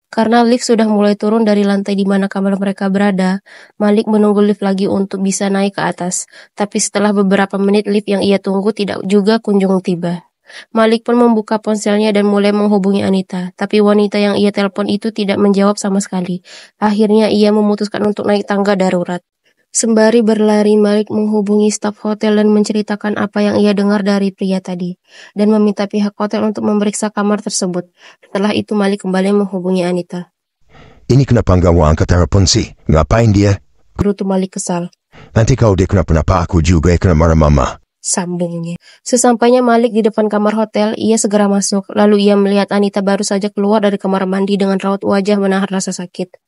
Karena lift sudah mulai turun dari lantai di mana kamar mereka berada, Malik menunggu lift lagi untuk bisa naik ke atas. Tapi setelah beberapa menit lift yang ia tunggu tidak juga kunjung tiba. Malik pun membuka ponselnya dan mulai menghubungi Anita, tapi wanita yang ia telepon itu tidak menjawab sama sekali. Akhirnya ia memutuskan untuk naik tangga darurat. Sembari berlari, Malik menghubungi staf hotel dan menceritakan apa yang ia dengar dari pria tadi, dan meminta pihak hotel untuk memeriksa kamar tersebut. Setelah itu Malik kembali menghubungi Anita. Ini kenapa nggak mau angkat telepon sih? Ngapain dia? Gerutu Malik kesal. Nanti kalau dia kenapa-napa aku juga kena marah mama. Sambungnya. Sesampainya Malik di depan kamar hotel, ia segera masuk. Lalu ia melihat Anita baru saja keluar dari kamar mandi dengan raut wajah menahan rasa sakit.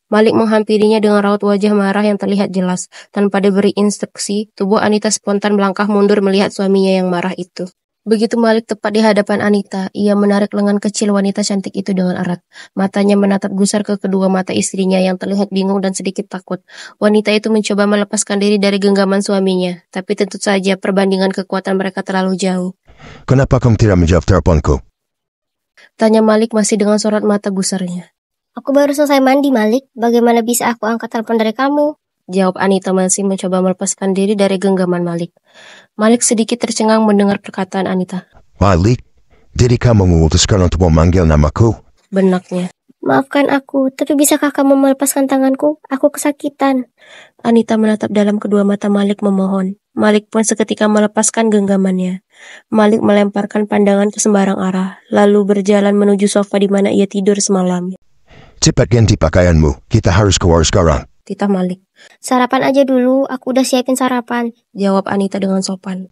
Malik menghampirinya dengan raut wajah marah yang terlihat jelas. Tanpa diberi instruksi, tubuh Anita spontan melangkah mundur melihat suaminya yang marah itu. Begitu Malik tepat di hadapan Anita, ia menarik lengan kecil wanita cantik itu dengan erat. Matanya menatap gusar ke kedua mata istrinya yang terlihat bingung dan sedikit takut. Wanita itu mencoba melepaskan diri dari genggaman suaminya, tapi tentu saja perbandingan kekuatan mereka terlalu jauh. Kenapa kamu tidak menjawab teleponku? Tanya Malik masih dengan sorot mata gusarnya. Aku baru selesai mandi, Malik. Bagaimana bisa aku angkat telepon dari kamu? Jawab Anita masih mencoba melepaskan diri dari genggaman Malik. Malik sedikit tercengang mendengar perkataan Anita. Malik, jadi kamu memutuskan untuk memanggil namaku? Benaknya. Maafkan aku, tapi bisakah kamu melepaskan tanganku? Aku kesakitan. Anita menatap dalam kedua mata Malik memohon. Malik pun seketika melepaskan genggamannya. Malik melemparkan pandangan ke sembarang arah, lalu berjalan menuju sofa di mana ia tidur semalam. Cepat ganti pakaianmu, kita harus keluar sekarang. Titah Malik. Sarapan aja dulu, aku udah siapin sarapan. Jawab Anita dengan sopan.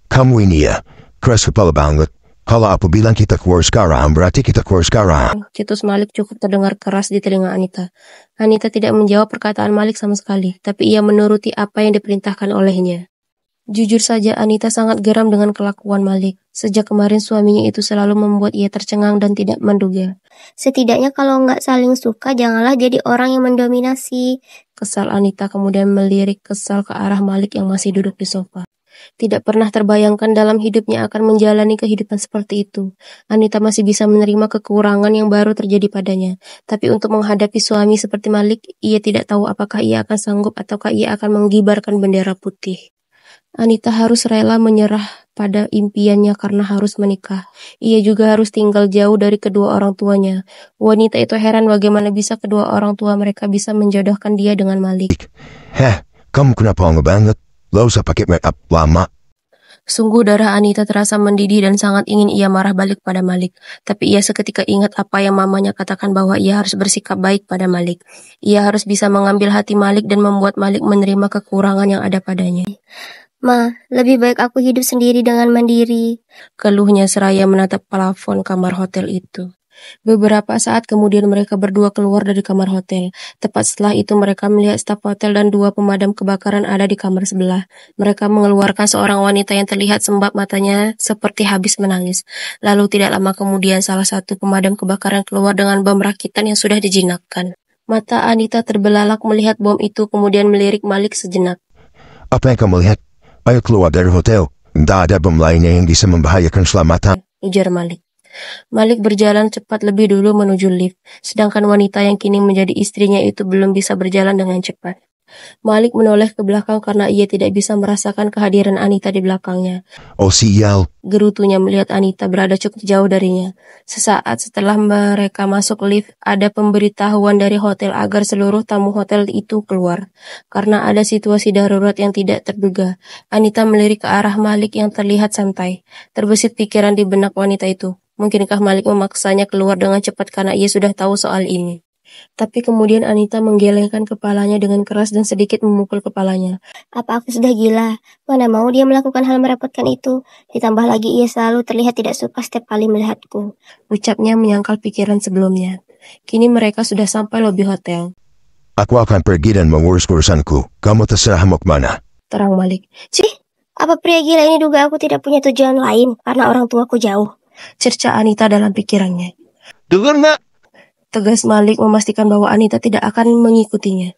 Kamu ini ya, keras kepala banget. Kalau aku bilang kita keluar sekarang, berarti kita keluar sekarang. Cetus Malik cukup terdengar keras di telinga Anita. Anita tidak menjawab perkataan Malik sama sekali, tapi ia menuruti apa yang diperintahkan olehnya. Jujur saja Anita sangat geram dengan kelakuan Malik. Sejak kemarin suaminya itu selalu membuat ia tercengang dan tidak menduga. Setidaknya kalau nggak saling suka, janganlah jadi orang yang mendominasi. Kesal Anita kemudian melirik kesal ke arah Malik yang masih duduk di sofa. Tidak pernah terbayangkan dalam hidupnya akan menjalani kehidupan seperti itu. Anita masih bisa menerima kekurangan yang baru terjadi padanya. Tapi untuk menghadapi suami seperti Malik, ia tidak tahu apakah ia akan sanggup ataukah ia akan mengibarkan bendera putih. Anita harus rela menyerah pada impiannya karena harus menikah. Ia juga harus tinggal jauh dari kedua orang tuanya. Wanita itu heran bagaimana bisa kedua orang tua mereka bisa menjodohkan dia dengan Malik. Kamu kenapa lama banget? Lo usah pakai make up lama. Sungguh darah Anita terasa mendidih dan sangat ingin ia marah balik pada Malik. Tapi ia seketika ingat apa yang mamanya katakan bahwa ia harus bersikap baik pada Malik. Ia harus bisa mengambil hati Malik dan membuat Malik menerima kekurangan yang ada padanya. Ma, lebih baik aku hidup sendiri dengan mandiri. Keluhnya seraya menatap plafon kamar hotel itu. Beberapa saat kemudian mereka berdua keluar dari kamar hotel. Tepat setelah itu mereka melihat staf hotel dan dua pemadam kebakaran ada di kamar sebelah. Mereka mengeluarkan seorang wanita yang terlihat sembab matanya seperti habis menangis. Lalu tidak lama kemudian salah satu pemadam kebakaran keluar dengan bom rakitan yang sudah dijinakkan. Mata Anita terbelalak melihat bom itu kemudian melirik Malik sejenak. Apa yang kamu lihat? Ayo keluar dari hotel. Tidak ada bom lainnya yang bisa membahayakan keselamatan. Ujar Malik. Malik berjalan cepat lebih dulu menuju lift, sedangkan wanita yang kini menjadi istrinya itu belum bisa berjalan dengan cepat. Malik menoleh ke belakang karena ia tidak bisa merasakan kehadiran Anita di belakangnya. Oh sial. Gerutunya melihat Anita berada cukup jauh darinya. Sesaat setelah mereka masuk lift, ada pemberitahuan dari hotel agar seluruh tamu hotel itu keluar. Karena ada situasi darurat yang tidak terduga, Anita melirik ke arah Malik yang terlihat santai. Terbesit pikiran di benak wanita itu. Mungkinkah Malik memaksanya keluar dengan cepat karena ia sudah tahu soal ini? Tapi kemudian Anita menggelengkan kepalanya dengan keras dan sedikit memukul kepalanya. Apa aku sudah gila? Mana mau dia melakukan hal merepotkan itu? Ditambah lagi ia selalu terlihat tidak suka setiap kali melihatku. Ucapnya menyangkal pikiran sebelumnya. Kini mereka sudah sampai lobi hotel. Aku akan pergi dan mengurus urusanku. Kamu terserah mau kemana. Terang Malik. Cih, apa pria gila ini duga aku tidak punya tujuan lain karena orang tuaku jauh? Cerca Anita dalam pikirannya. Dengar nggak? Tegas Malik memastikan bahwa Anita tidak akan mengikutinya.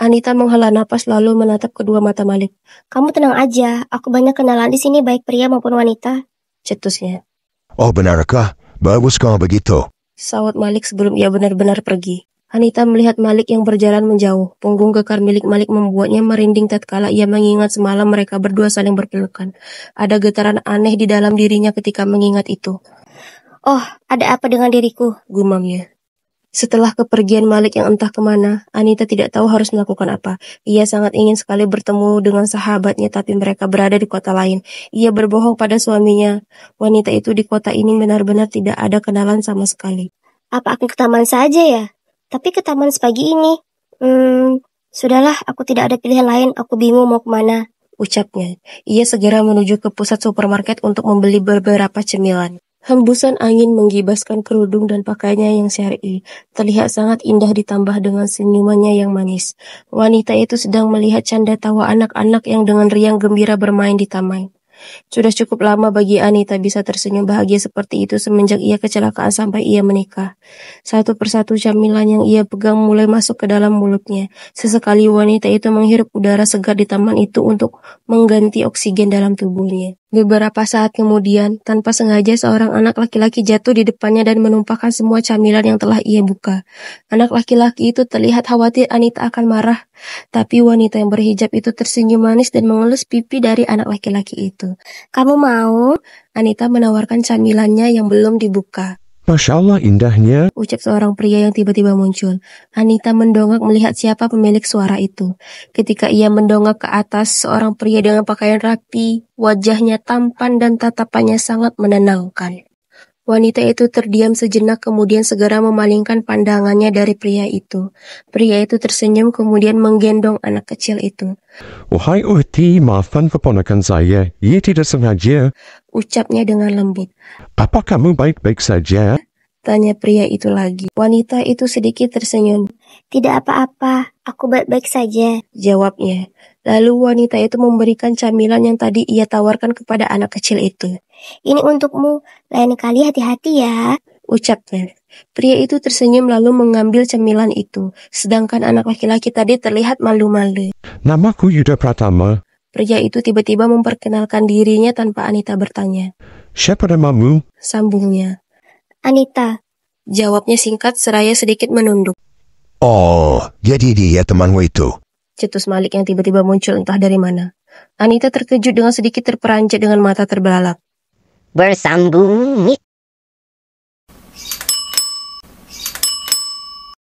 Anita menghela napas lalu menatap kedua mata Malik. Kamu tenang aja, aku banyak kenalan di sini baik pria maupun wanita. Cetusnya. Oh benarkah? Bagus kalau begitu. Sahut Malik sebelum ia benar-benar pergi. Anita melihat Malik yang berjalan menjauh. Punggung kekar milik Malik membuatnya merinding tatkala ia mengingat semalam mereka berdua saling berpelukan. Ada getaran aneh di dalam dirinya ketika mengingat itu. Oh, ada apa dengan diriku? Gumamnya. Setelah kepergian Malik yang entah kemana, Anita tidak tahu harus melakukan apa. Ia sangat ingin sekali bertemu dengan sahabatnya, tapi mereka berada di kota lain. Ia berbohong pada suaminya. Wanita itu di kota ini benar-benar tidak ada kenalan sama sekali. Apa aku ke taman saja ya? Tapi ke taman sepagi ini. Sudahlah, aku tidak ada pilihan lain. Aku bingung mau kemana. Ucapnya. Ia segera menuju ke pusat supermarket untuk membeli beberapa cemilan. Hembusan angin menggibaskan kerudung dan pakaiannya yang syar'i. Terlihat sangat indah ditambah dengan senyumannya yang manis. Wanita itu sedang melihat canda tawa anak-anak yang dengan riang gembira bermain di taman. Sudah cukup lama bagi Anita bisa tersenyum bahagia seperti itu semenjak ia kecelakaan sampai ia menikah. Satu persatu camilan yang ia pegang mulai masuk ke dalam mulutnya. Sesekali wanita itu menghirup udara segar di taman itu untuk mengganti oksigen dalam tubuhnya. Beberapa saat kemudian, tanpa sengaja seorang anak laki-laki jatuh di depannya dan menumpahkan semua camilan yang telah ia buka. Anak laki-laki itu terlihat khawatir Anita akan marah, tapi wanita yang berhijab itu tersenyum manis dan mengelus pipi dari anak laki-laki itu. Kamu mau? Anita menawarkan camilannya yang belum dibuka. Masya Allah indahnya, Ucap seorang pria yang tiba-tiba muncul. Anita mendongak melihat siapa pemilik suara itu. Ketika ia mendongak ke atas, seorang pria dengan pakaian rapi, wajahnya tampan dan tatapannya sangat menenangkan. Wanita itu terdiam sejenak kemudian segera memalingkan pandangannya dari pria itu. Pria itu tersenyum kemudian menggendong anak kecil itu. wahai uhti, maafkan keponakan saya, ia tidak sengaja. Ucapnya dengan lembut. Apa kamu baik-baik saja? Tanya pria itu lagi. Wanita itu sedikit tersenyum. Tidak apa-apa, aku baik-baik saja. Jawabnya. Lalu wanita itu memberikan camilan yang tadi ia tawarkan kepada anak kecil itu. Ini untukmu, lain kali hati-hati ya. Ucapnya. Pria itu tersenyum lalu mengambil camilan itu. Sedangkan anak laki-laki tadi terlihat malu-malu. Namaku Yuda Pratama. Pria itu tiba-tiba memperkenalkan dirinya tanpa Anita bertanya. Siapa namamu? Sambungnya. Anita, Jawabnya singkat seraya sedikit menunduk. Oh, jadi dia temanmu itu. Cetus Malik yang tiba-tiba muncul entah dari mana. Anita terkejut dengan sedikit terperanjat dengan mata terbelalak. Bersambung